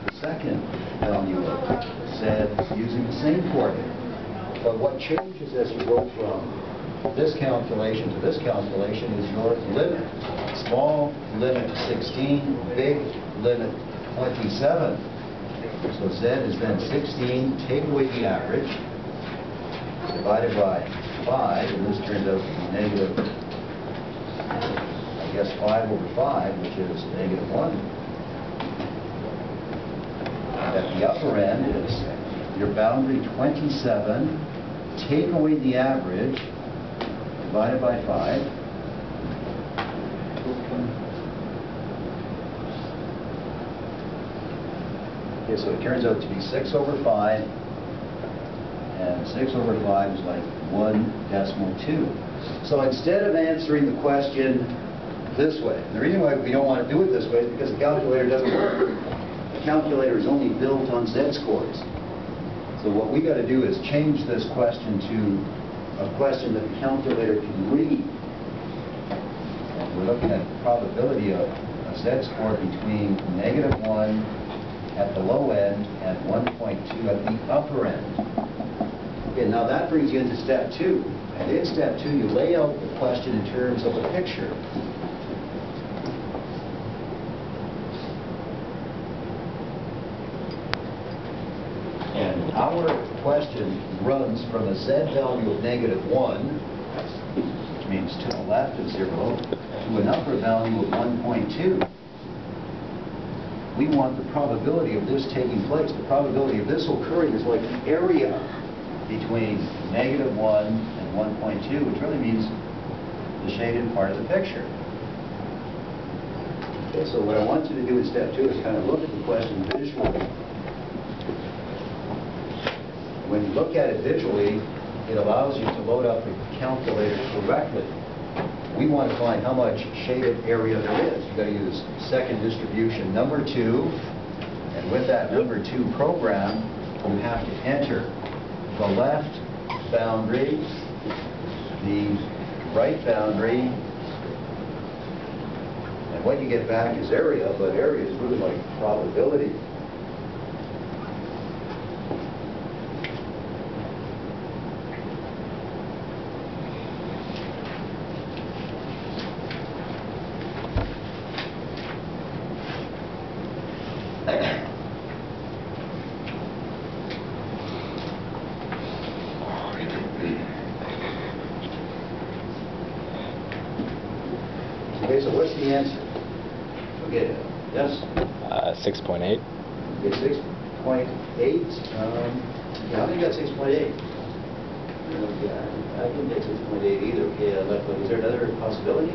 the second value of Z using the same coordinate. But what changes as you go from this calculation to this calculation is your limit. Small limit 16, big limit 27. So Z is then 16, take away the average, divided by 5, and this turns out to be negative, I guess 5 over 5, which is negative 1. And at the upper end is your boundary 27, take away the average, divided by 5. Okay, so it turns out to be 6 over 5, and 6 over 5 is like 1.2. So instead of answering the question this way, and the reason why we don't want to do it this way is because the calculator doesn't work. The calculator is only built on Z-scores. So what we got to do is change this question to a question that the calculator can read. And we're looking at the probability of a Z-score between negative 1 at the low end and 1.2 at the upper end. Okay, now that brings you into step 2. And in step 2, you lay out the question in terms of a picture. And our question runs from a Z value of negative 1, which means to the left of 0, to an upper value of 1.2. We want the probability of this taking place. The probability of this occurring is like the area between negative 1 and 1.2, which really means the shaded part of the picture. Okay, so what I want you to do in step 2 is kind of look at the question visually. When you look at it visually, it allows you to load up the calculator correctly. We want to find how much shaded area there is. You've got to use second distribution number 2, and with that number 2 program, you have to enter the left boundary, the right boundary, and what you get back is area, but area is really like probability. Okay, so what's the answer? Okay, yes? 6.8. Okay, 6.8. Yeah, how many got 6.8? Okay, I can get 6.8 either. Okay, is there another possibility?